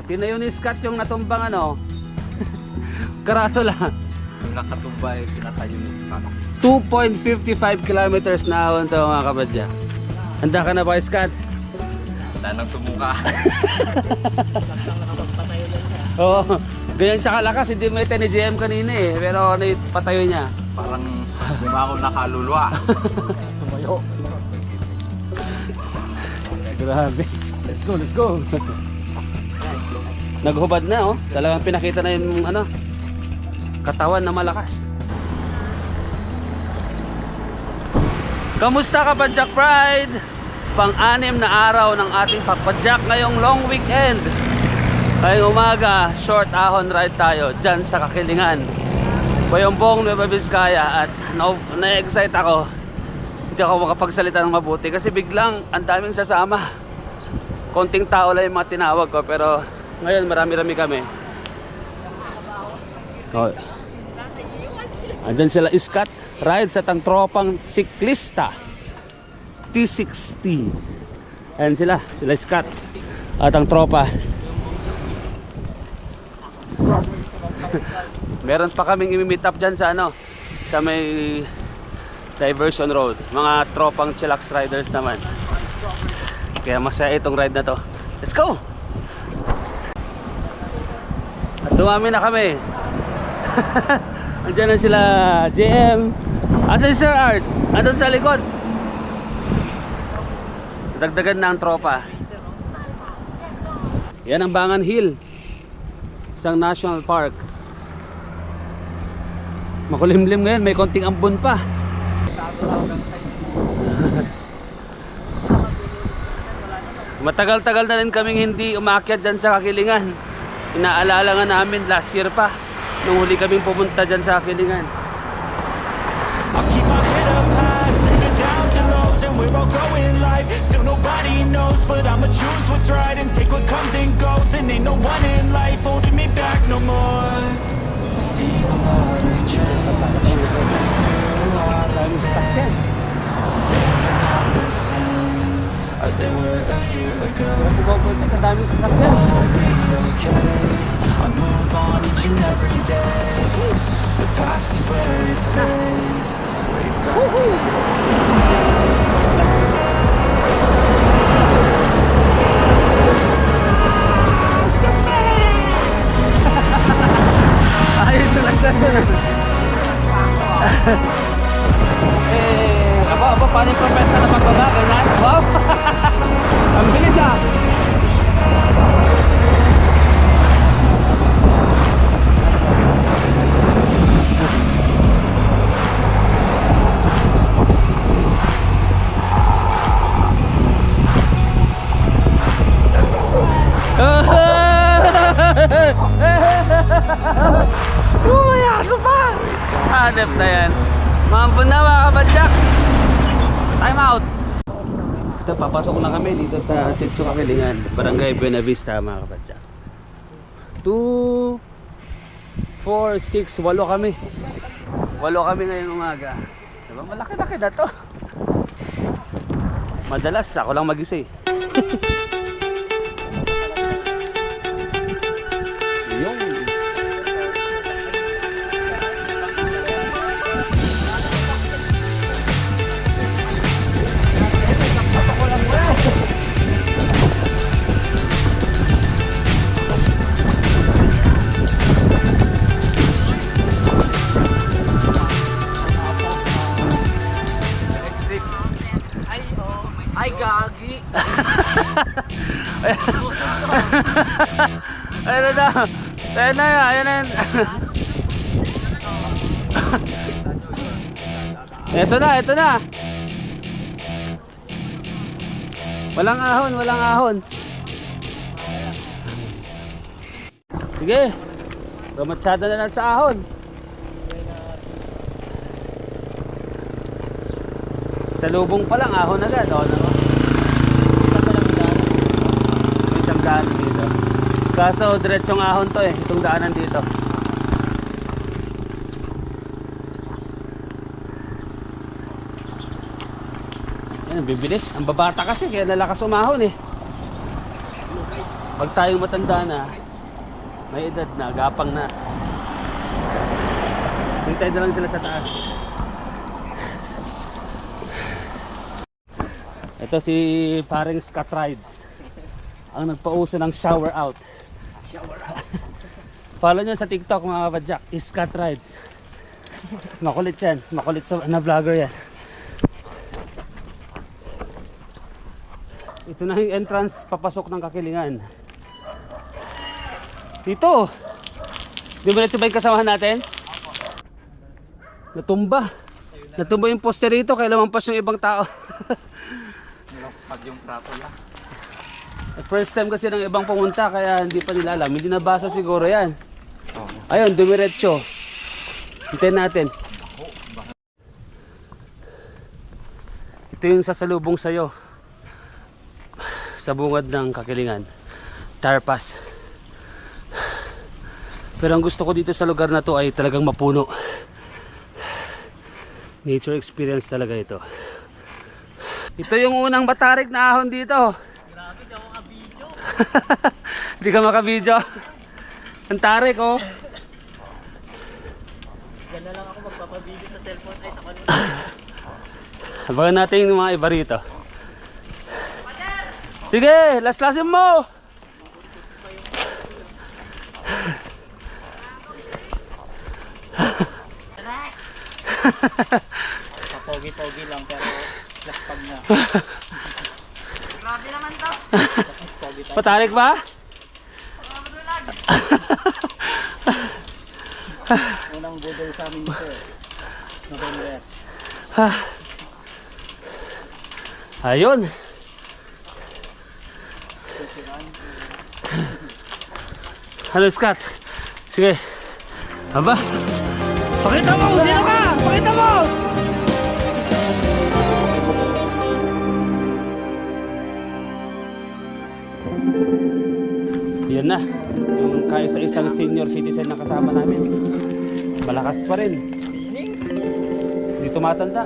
Tinayo ni Scott yung natumbang ano. Karatula. Yung nakatumba ay pinatayo ni Scott. 2.55 kilometers na ahon to mga kabadya. Handa ka na ba, Scott? Wala nang tumuka. Oo. Ganyan sa kalakas, hindi mo ito ni GM kanina eh. Pero ano yung patayo niya? Parang ako nakalulwa. Tumayo. Grabe. Let's go, let's go. Naghubad na oh. Talagang pinakita na yung ano, katawan na malakas. Kamusta ka pa, Jack Pride? Pang-anim na araw ng ating pagpadyak ngayong long weekend. Ngayong umaga, short ahon ride tayo dyan sa Kakilingan, Bayambong, Nueva Vizcaya. At na-excite ako. Hindi ako makapagsalita ng mabuti kasi biglang ang daming sasama. Konting tao lang yung mga tinawag ko, pero ngayon marami-rami kami. Oh. Andyan sila Scott, ride sa tang tropang siklista T60. Ayan sila Scott at ang tropa. Meron pa kaming i-meet up dyan sa ano, sa may diversion road. Mga tropang chillax riders naman. Kaya masaya itong ride na to. Let's go! At dumami na kami. Andiyan na sila JM. Asan si Sir Art? Andun sa likod. Dagdagan na ang tropa. Yan ang Bangan Hill, isang national park. Makulimlim ngayon, may konting ambon pa. Matagal-tagal na rin kaming hindi umakyat dyan sa Kakilingan. Inaalala nga namin last year pa nung huli kaming pumunta dyan sa Kakilingan. I'll keep my head up high through the downs and lows, and we're all going live. Still nobody knows, but I'ma choose what's right and take what comes and goes. And ain't no one in life holding me back no more. I've seen a lot of change, been through a lot of things. Some things are not the same as they were a year ago. I'll be okay. I move on each and every day. The past is where it stays. Way back. Ayos na lang na. Aba, paano yung professor na magbaba? Ganyan? Wow! Ang bilis ah! May aso pa! Hanep na yan. Maambon na mga kabadyak. Time out! Ito, papasok na kami dito sa Sitio Kakilingan, Barangay Buena Vista mga kabadyak. 2, 4, 6, 8 kami. 8 kami ngayong umaga. Diba? Malaki-laki na to. Madalas ako lang mag-isa eh. Yung ay gagi. Ayun na. Ayun na. Ayun na. Ito na, ito na. Walang ahon, walang ahon. Sige. Ramatsada na lang sa ahon. Sa lubong pa lang, ahon agad. O, ano? May isang daan dito. Kaso, diretsong ahon to eh. Itong daanan dito. Yan, bibilis. Ang babata kasi, kaya nalakas umahon eh. Pag tayong matanda na, may edad na, gapang na, hintay na lang sila sa taas. Ito si paring Scott Rides, ang nagpauso ng shower out. Follow nyo sa TikTok mga kapadyak, is Scott Rides. Makulit yan, makulit na vlogger yan. Ito na yung entrance papasok ng Kakilingan. Dito. Di ba na ba yung kasamahan natin? Natumba. Natumba yung poster rito kaya lamampas yung ibang tao. Nilaspag yung prato lang. First time kasi ng ibang pumunta kaya hindi pa nila alam. Hindi nabasa siguro yan. Oh. Ayun, dumiretso. Hintayin natin. Ito yung sasalubong sa'yo sa bungad ng Kakilingan, tar path. Pero ang gusto ko dito sa lugar na to ay talagang mapuno. Nature experience talaga ito. Ito yung unang matarik na ahon dito. Grabe, di ako makabidyo. Hindi ka makabidyo. Ang tarik oh. Diyan na lang ako magpapabidyo sa cellphone ay sa kanila. Abangan natin yung mga iba rito. Sige, last-lasin mo! Papogi-pogi lang pero plus pag na. Grabe naman to. Pogi tayo. Patarik ba? Unang budol sa amin dito. November. Ayun. Hello Scott. Sige. Aba. Pakita mo kung sino ka! Pakita mo! Yan na. Yung kaya sa isang senior citizen na kasama namin. Malakas pa rin. Hindi tumatanda.